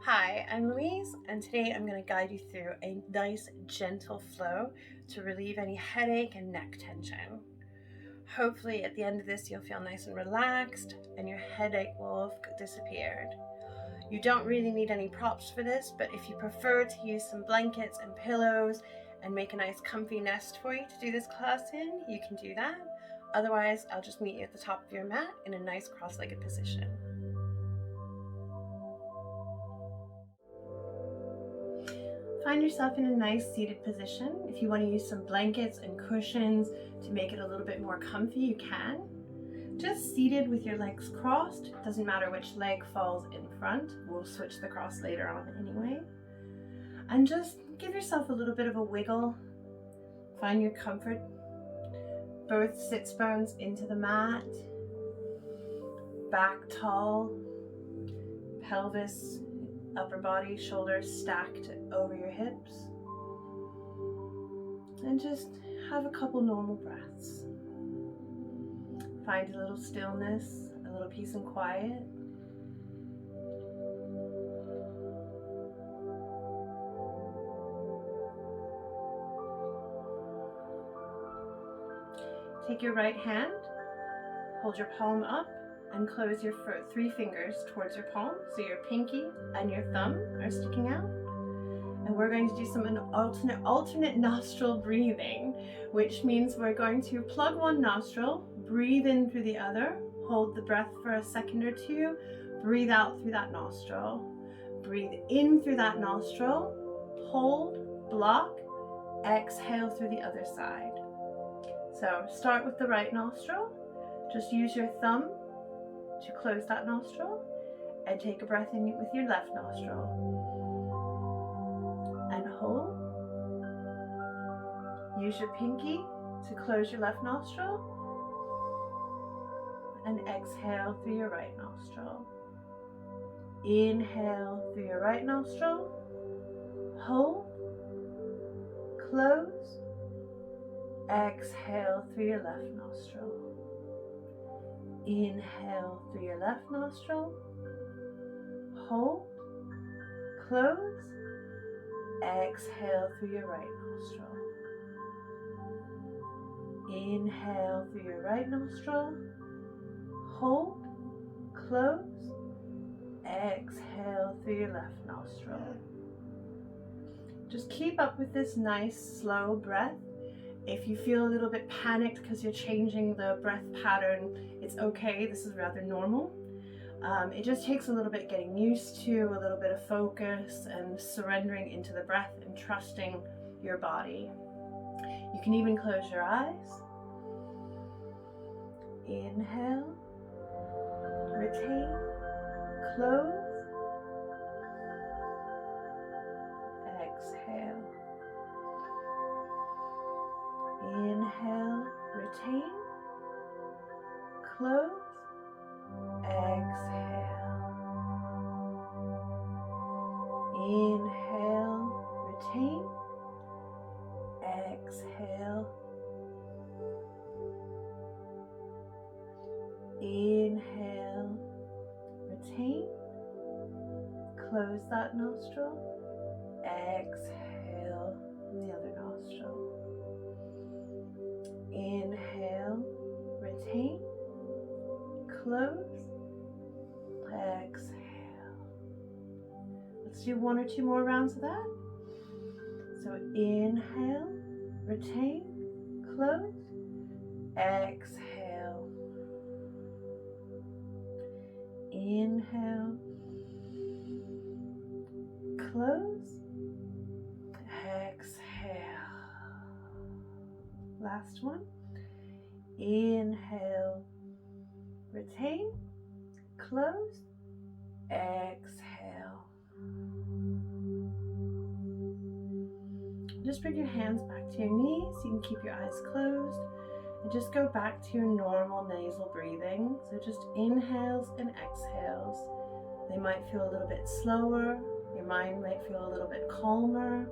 Hi, I'm Louise, and today I'm going to guide you through a nice, gentle flow to relieve any headache and neck tension. Hopefully, at the end of this, you'll feel nice and relaxed, and your headache will have disappeared. You don't really need any props for this, but if you prefer to use some blankets and pillows and make a nice comfy nest for you to do this class in, you can do that. Otherwise, I'll just meet you at the top of your mat in a nice cross-legged position. Find yourself in a nice seated position. If you want to use some blankets and cushions to make it a little bit more comfy, you can. Just seated with your legs crossed. It doesn't matter which leg falls in front. We'll switch the cross later on anyway. And just give yourself a little bit of a wiggle. Find your comfort. Both sits bones into the mat. Back tall. Pelvis, upper body, shoulders stacked over your hips. And just have a couple normal breaths. Find a little stillness, a little peace and quiet. Take your right hand, hold your palm up, and close your three fingers towards your palm, so your pinky and your thumb are sticking out. And we're going to do some alternate nostril breathing, which means we're going to plug one nostril, breathe in through the other, hold the breath for a second or two, breathe out through that nostril. Breathe in through that nostril, hold, block, exhale through the other side. So start with the right nostril. Just use your thumb to close that nostril and take a breath in with your left nostril. And hold. Use your pinky to close your left nostril and exhale through your right nostril. Inhale through your right nostril. Hold. Close. Exhale through your left nostril. Inhale through your left nostril. Hold. Close. Exhale through your right nostril. Inhale through your right nostril. Hold. Close. Exhale through your left nostril. Just keep up with this nice slow breath. If you feel a little bit panicked because you're changing the breath pattern, it's okay. This is rather normal. It just takes a little bit getting used to, a little bit of focus and surrendering into the breath and trusting your body. You can even close your eyes. Inhale, retain, close, exhale. Inhale, retain, close, exhale. Inhale, retain, exhale. Inhale, retain, close that nostril, exhale the other nostril. Inhale, retain, close, exhale. Let's do one or two more rounds of that. So inhale, retain, close, exhale. Inhale, close, exhale. Last one. Inhale, retain, close, exhale. Just bring your hands back to your knees. You can keep your eyes closed and just go back to your normal nasal breathing. So just inhales and exhales. They might feel a little bit slower. Your mind might feel a little bit calmer.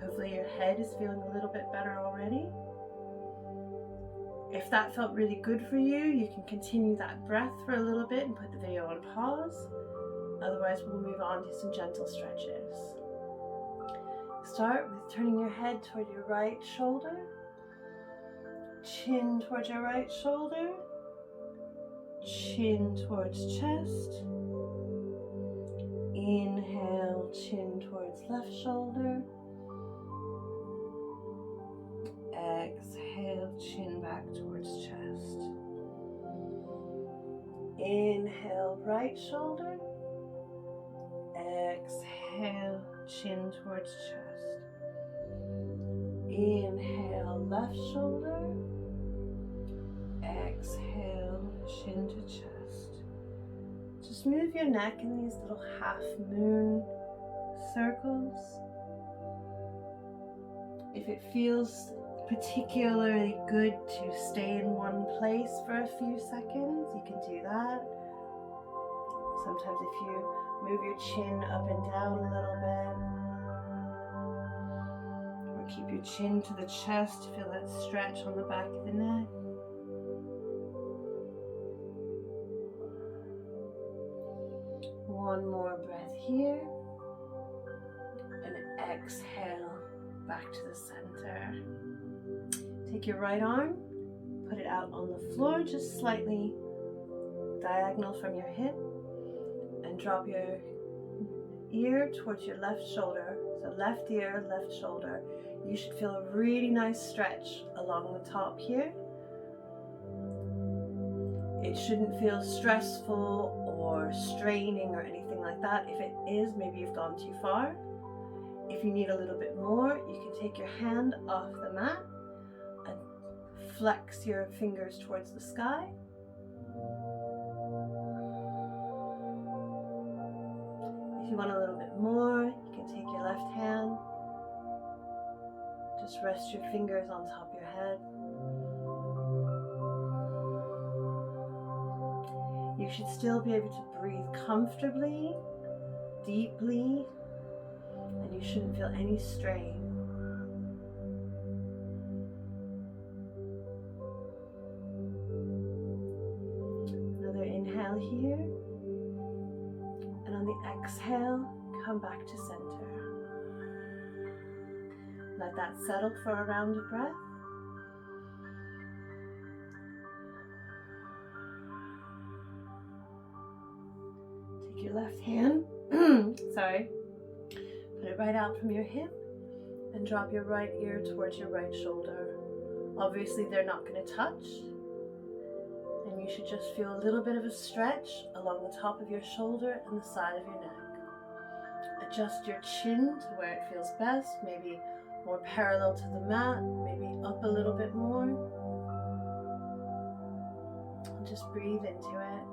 Hopefully your head is feeling a little bit better already. If that felt really good for you, you can continue that breath for a little bit and put the video on pause. Otherwise, we'll move on to some gentle stretches. Start with turning your head toward your right shoulder, chin towards your right shoulder, chin towards chest. Inhale, chin towards left shoulder. Exhale, chin back towards chest. Inhale, right shoulder. Exhale, chin towards chest. Inhale, left shoulder. Exhale, chin to chest. Just move your neck in these little half moon circles. If it feels particularly good to stay in one place for a few seconds, you can do that. Sometimes if you move your chin up and down a little bit, or keep your chin to the chest, feel that stretch on the back of the neck. One more breath here, and exhale back to the center. Take your right arm, put it out on the floor, just slightly diagonal from your hip, and drop your ear towards your left shoulder. So left ear, left shoulder. You should feel a really nice stretch along the top here. It shouldn't feel stressful or straining or anything like that. If it is, maybe you've gone too far. If you need a little bit more, you can take your hand off the mat and flex your fingers towards the sky. If you want a little bit more, you can take your left hand, just rest your fingers on top of your head. You should still be able to breathe comfortably, deeply, and you shouldn't feel any strain. Another inhale here, and on the exhale, come back to center. Let that settle for a round of breath. Take your left hand, put it right out from your hip and drop your right ear towards your right shoulder. Obviously they're not going to touch, and you should just feel a little bit of a stretch along the top of your shoulder and the side of your neck. Adjust your chin to where it feels best, maybe more parallel to the mat, maybe up a little bit more. And just breathe into it.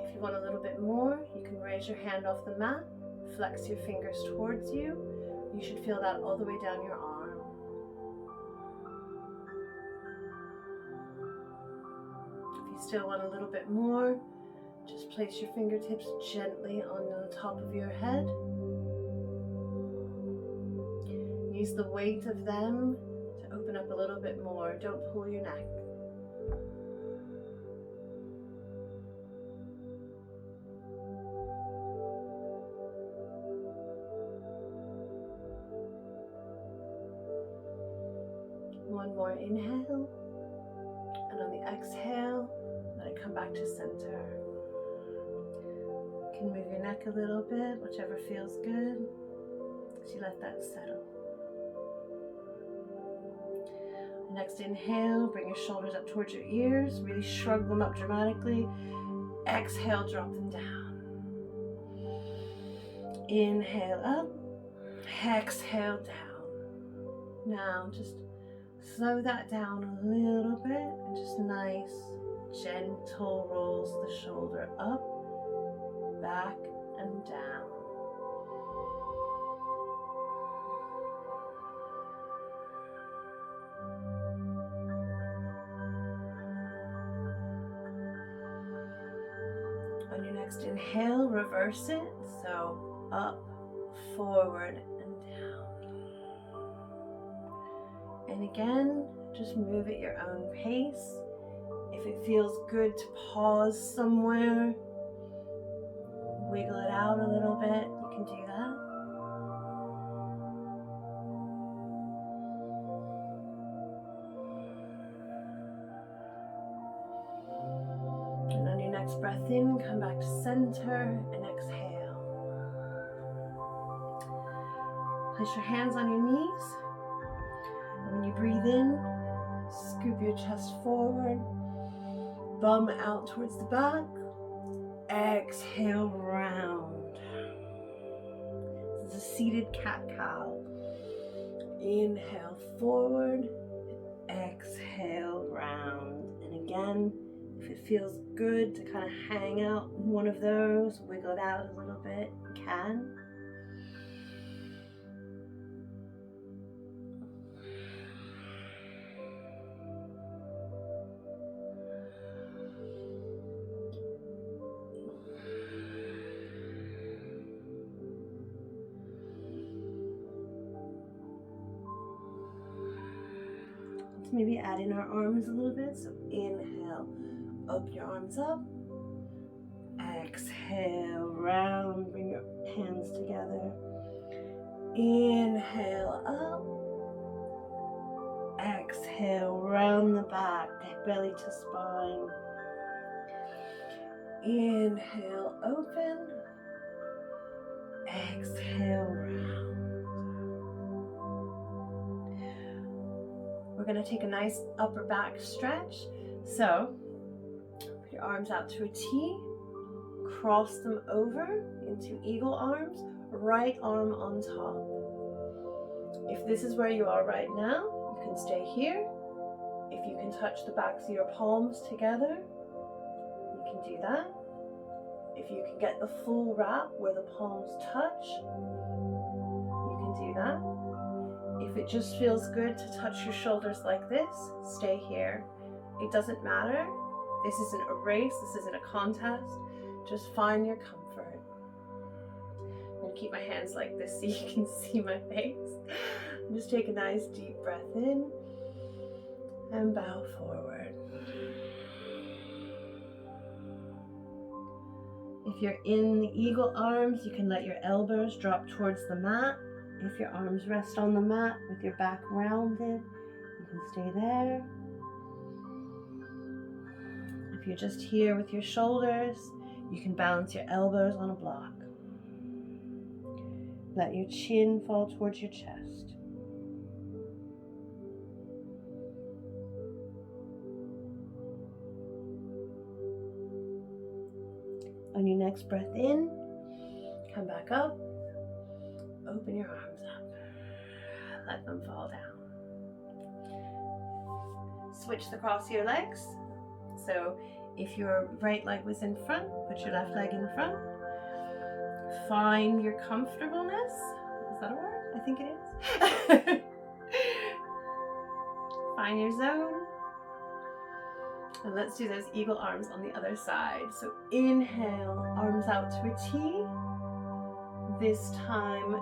If you want a little bit more, you can raise your hand off the mat, flex your fingers towards you. You should feel that all the way down your arm. If you still want a little bit more, just place your fingertips gently on the top of your head. Use the weight of them to open up a little bit more. Don't pull your neck. One more inhale, and on the exhale, let it come back to center. You can move your neck a little bit, whichever feels good, as you let that settle. Next inhale, bring your shoulders up towards your ears, really shrug them up dramatically. Exhale, drop them down. Inhale up, exhale down. Now just slow that down a little bit and just nice, gentle rolls the shoulder up, back and down. On your next inhale, reverse it. So up, forward, and down. And again, just move at your own pace. If it feels good to pause somewhere, wiggle it out a little bit, you can do that. And on your next breath in, come back to center and exhale. Place your hands on your knees. And when you breathe in, scoop your chest forward, bum out towards the back. Exhale, round. This is a seated cat-cow. Inhale forward, exhale round. And again, if it feels good to kind of hang out in one of those, wiggle it out a little bit, you can. Maybe add in our arms a little bit. So inhale, open your arms up. Exhale, round, bring your hands together. Inhale up. Exhale, round the back, belly to spine. Inhale, open. Exhale, round. We're going to take a nice upper back stretch. So put your arms out to a T, cross them over into eagle arms, right arm on top. If this is where you are right now, you can stay here. If you can touch the backs of your palms together, you can do that. If you can get the full wrap where the palms touch, you can do that. If it just feels good to touch your shoulders like this, stay here. It doesn't matter. This isn't a race, this isn't a contest. Just find your comfort. I'm gonna keep my hands like this so you can see my face. And just take a nice deep breath in and bow forward. If you're in the eagle arms, you can let your elbows drop towards the mat. If your arms rest on the mat with your back rounded, you can stay there. If you're just here with your shoulders, you can balance your elbows on a block. Let your chin fall towards your chest. On your next breath in, come back up. Open your arms up. Let them fall down. Switch the cross of your legs. So if your right leg was in front, put your left leg in front. Find your comfortableness. Is that a word? I think it is. Find your zone. And let's do those eagle arms on the other side. So inhale, arms out to a T. This time,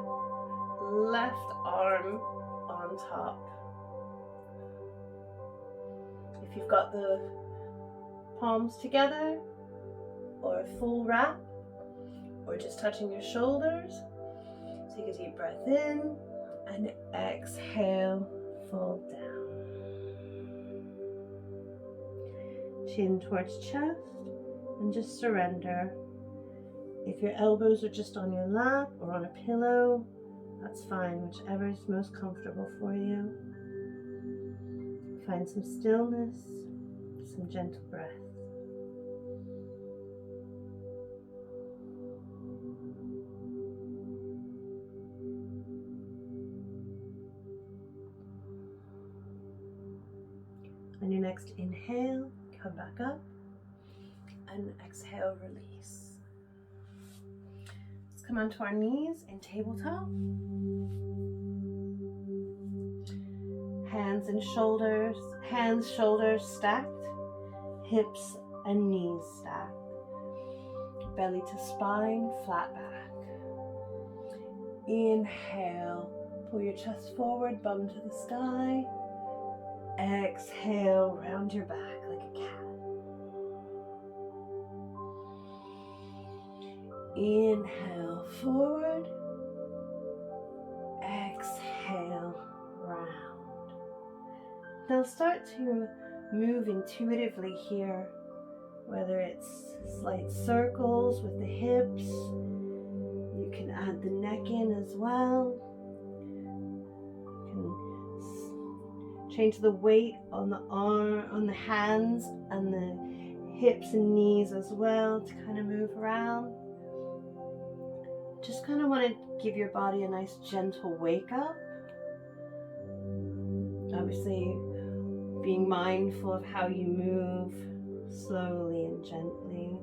left arm on top. If you've got the palms together, or a full wrap, or just touching your shoulders, take a deep breath in and exhale, fold down. Chin towards chest and just surrender. If your elbows are just on your lap or on a pillow, that's fine, whichever is most comfortable for you. Find some stillness, some gentle breath. On your next inhale, come back up, and exhale, release. Let's come onto our knees in tabletop. Hands, shoulders stacked, hips and knees stacked. Belly to spine, flat back. Inhale, pull your chest forward, bum to the sky. Exhale, round your back like a cat. Inhale forward. Exhale round. Now start to move intuitively here, whether it's slight circles with the hips. You can add the neck in as well. You can change the weight on the arm, on the hands and the hips and knees as well to kind of move around. Just kind of want to give your body a nice gentle wake up. Obviously, being mindful of how you move slowly and gently.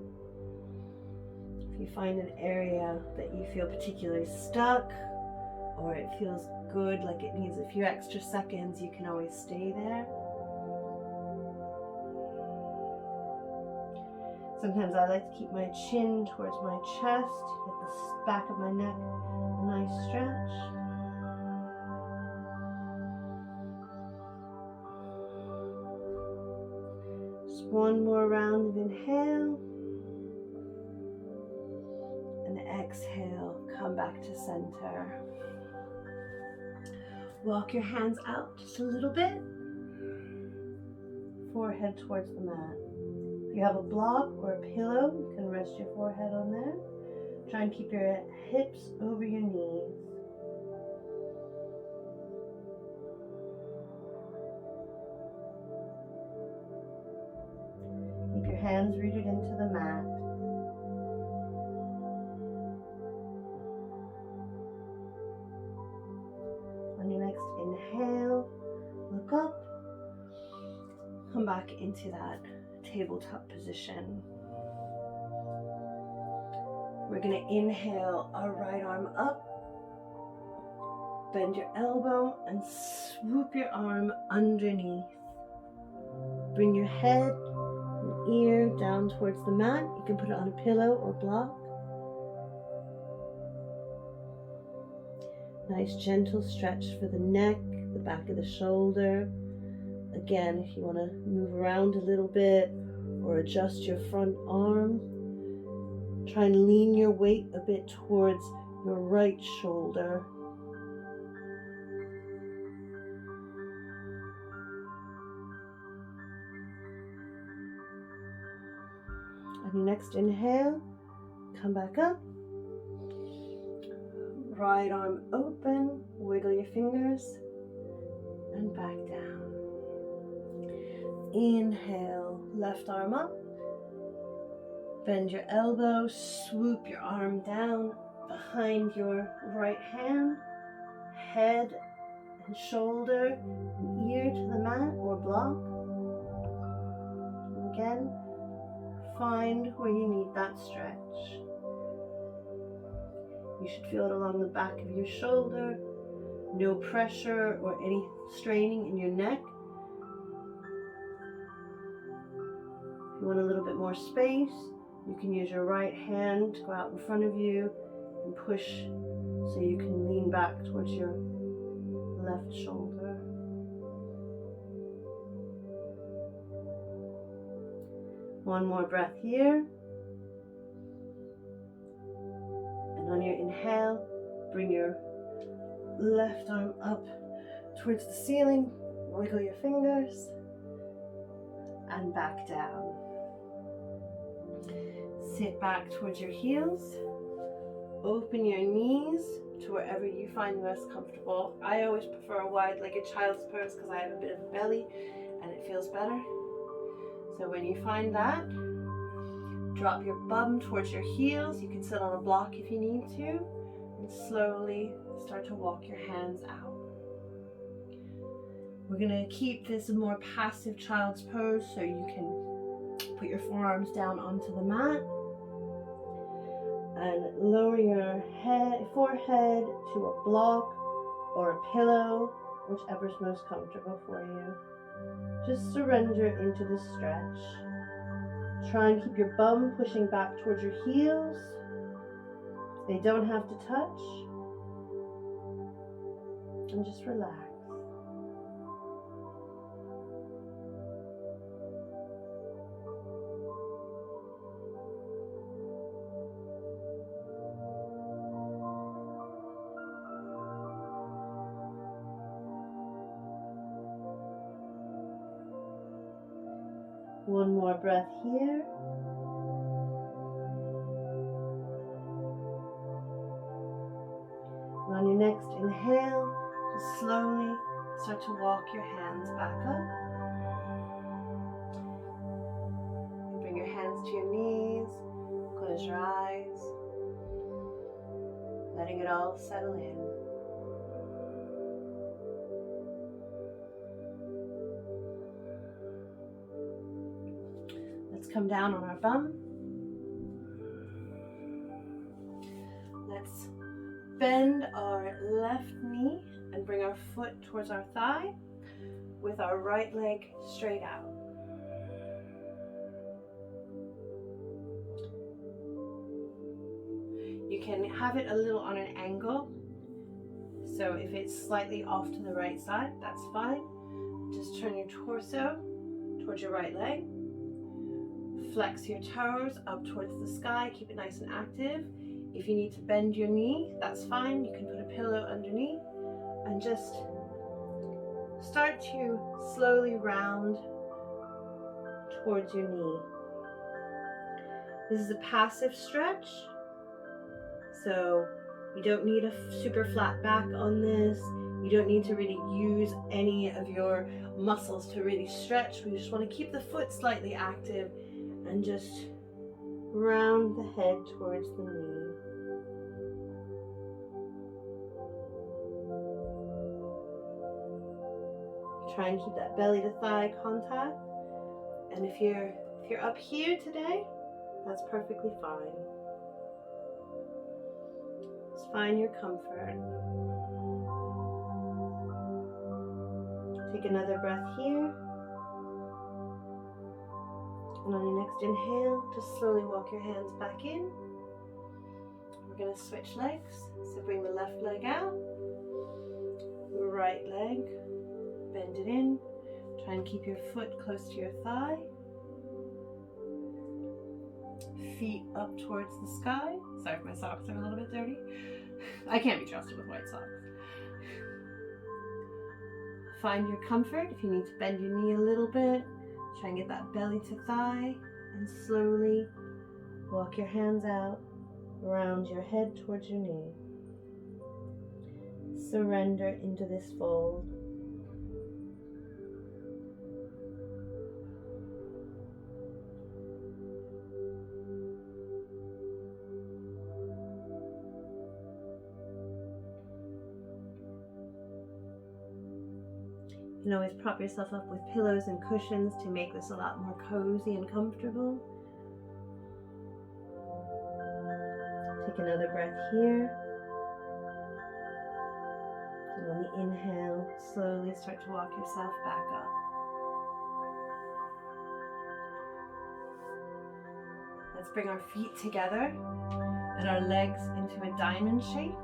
If you find an area that you feel particularly stuck or it feels good, like it needs a few extra seconds, you can always stay there. Sometimes I like to keep my chin towards my chest, get the back of my neck a nice stretch. Just one more round of inhale. And exhale, come back to center. Walk your hands out just a little bit. Forehead towards the mat. If you have a block or a pillow, you can rest your forehead on there. Try and keep your hips over your knees. Keep your hands rooted into the mat. On your next inhale, look up. Come back into that tabletop position. We're going to inhale our right arm up, bend your elbow and swoop your arm underneath. Bring your head and ear down towards the mat. You can put it on a pillow or block. Nice gentle stretch for the neck, the back of the shoulder. Again, if you want to move around a little bit or adjust your front arm, try and lean your weight a bit towards your right shoulder. On your next inhale, come back up. Right arm open, wiggle your fingers, and back down. Inhale, left arm up. Bend your elbow, swoop your arm down behind your right hand, head and shoulder, and ear to the mat or block. And again, find where you need that stretch. You should feel it along the back of your shoulder, no pressure or any straining in your neck. If you want a little bit more space, you can use your right hand to go out in front of you and push so you can lean back towards your left shoulder. One more breath here. And on your inhale, bring your left arm up towards the ceiling, wiggle your fingers, and back down. Sit back towards your heels. Open your knees to wherever you find most comfortable. I always prefer a wide-legged child's pose because I have a bit of a belly and it feels better. So when you find that, drop your bum towards your heels. You can sit on a block if you need to, and slowly start to walk your hands out. We're going to keep this a more passive child's pose, so you can put your forearms down onto the mat and lower your forehead to a block or a pillow, whichever's most comfortable for you. Just surrender into the stretch. Try and keep your bum pushing back towards your heels. They don't have to touch. And just relax. One more breath here. And on your next inhale, just slowly start to walk your hands back up. Bring your hands to your knees, close your eyes, letting it all settle in. Let's come down on our bum. Let's bend our left knee and bring our foot towards our thigh with our right leg straight out. You can have it a little on an angle, so if it's slightly off to the right side, that's fine. Just turn your torso towards your right leg. Flex your toes up towards the sky, keep it nice and active. If you need to bend your knee, that's fine. You can put a pillow underneath and just start to slowly round towards your knee. This is a passive stretch, so you don't need a super flat back on this. You don't need to really use any of your muscles to really stretch. We just want to keep the foot slightly active and just round the head towards the knee. Try and keep that belly to thigh contact. And if you're up here today, that's perfectly fine. Just find your comfort. Take another breath here. And on your next inhale, just slowly walk your hands back in. We're going to switch legs. So bring the left leg out, right leg, bend it in. Try and keep your foot close to your thigh. Feet up towards the sky. Sorry if my socks are a little bit dirty. I can't be trusted with white socks. Find your comfort. If you need to bend your knee a little bit, try and get that belly to thigh, and slowly walk your hands out, round your head towards your knee. Surrender into this fold. You can always prop yourself up with pillows and cushions to make this a lot more cozy and comfortable. Take another breath here. And on the inhale, slowly start to walk yourself back up. Let's bring our feet together and our legs into a diamond shape.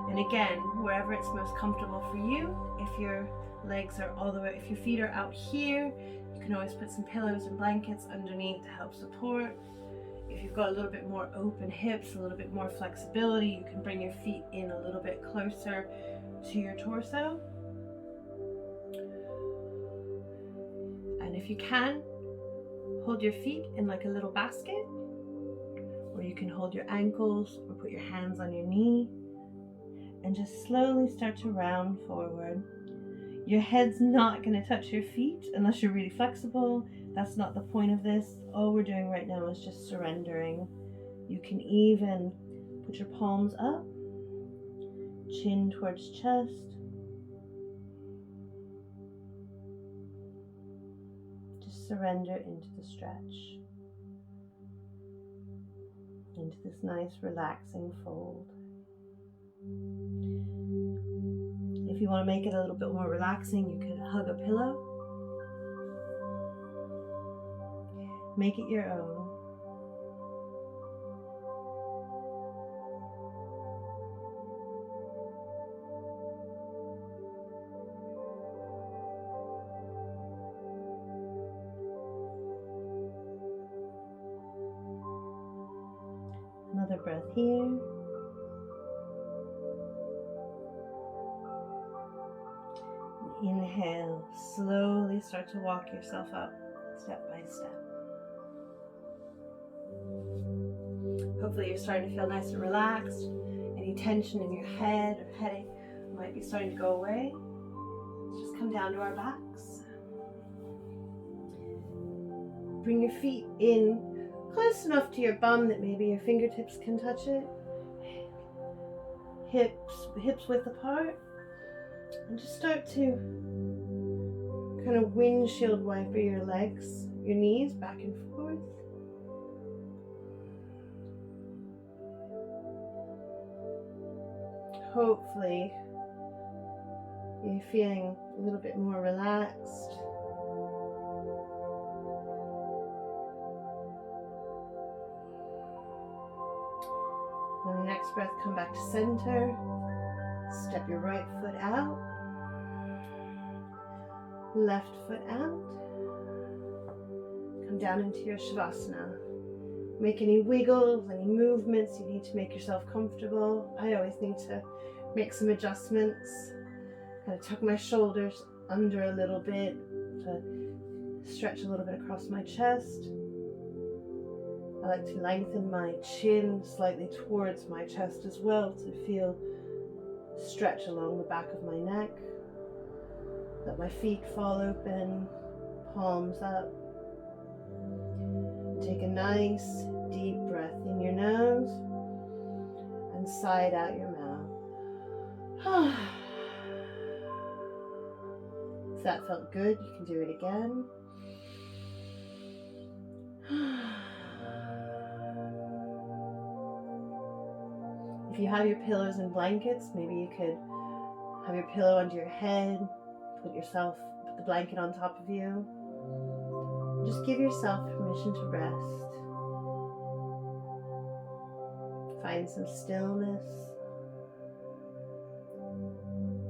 And again, wherever it's most comfortable for you, if your legs are all the way, if your feet are out here, you can always put some pillows and blankets underneath to help support. If you've got a little bit more open hips, a little bit more flexibility, you can bring your feet in a little bit closer to your torso. And if you can, hold your feet in like a little basket, or you can hold your ankles or put your hands on your knee. And just slowly start to round forward. Your head's not going to touch your feet unless you're really flexible. That's not the point of this. All we're doing right now is just surrendering. You can even put your palms up, chin towards chest. Just surrender into the stretch, into this nice relaxing fold. If you want to make it a little bit more relaxing, you could hug a pillow. Make it your own. Another breath here. Inhale, slowly start to walk yourself up step by step. Hopefully you're starting to feel nice and relaxed. Any tension in your head or headache might be starting to go away. Let's just come down to our backs. Bring your feet in close enough to your bum that maybe your fingertips can touch it. Hips width apart. And just start to kind of windshield wiper your legs, your knees back and forth. Hopefully you're feeling a little bit more relaxed. On the next breath, come back to center. Step your right foot out. Left foot out. Come down into your Shavasana. Make any wiggles, any movements you need to make yourself comfortable. I always need to make some adjustments. Kind of tuck my shoulders under a little bit to stretch a little bit across my chest. I like to lengthen my chin slightly towards my chest as well to feel stretch along the back of my neck. Let my feet fall open, palms up. Take a nice deep breath in your nose and sigh it out your mouth. If that felt good, you can do it again. If you have your pillows and blankets, maybe you could have your pillow under your head, put the blanket on top of you. Just give yourself permission to rest. Find some stillness,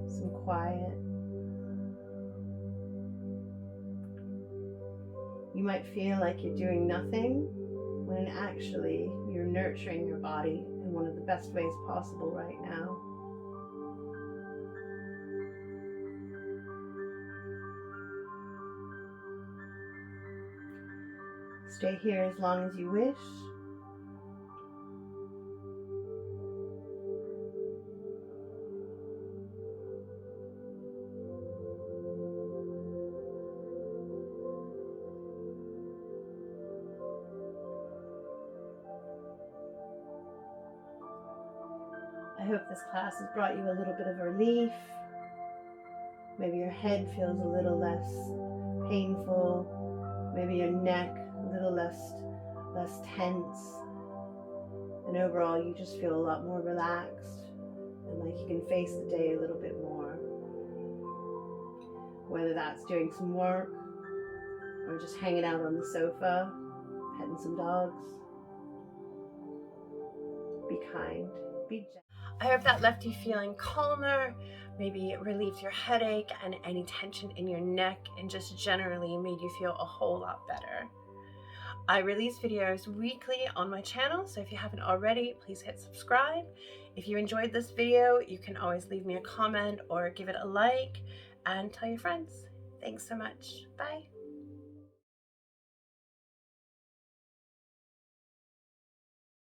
some quiet. You might feel like you're doing nothing when actually you're nurturing your body in one of the best ways possible right now. Stay here as long as you wish. I hope this class has brought you a little bit of relief. Maybe your head feels a little less painful. Maybe your neck a little less tense. And overall, you just feel a lot more relaxed and like you can face the day a little bit more. Whether that's doing some work or just hanging out on the sofa, petting some dogs. Be kind, be gentle. I hope that left you feeling calmer, maybe it relieved your headache and any tension in your neck, and just generally made you feel a whole lot better. I release videos weekly on my channel, so if you haven't already, please hit subscribe. If you enjoyed this video, you can always leave me a comment or give it a like and tell your friends. Thanks so much. Bye.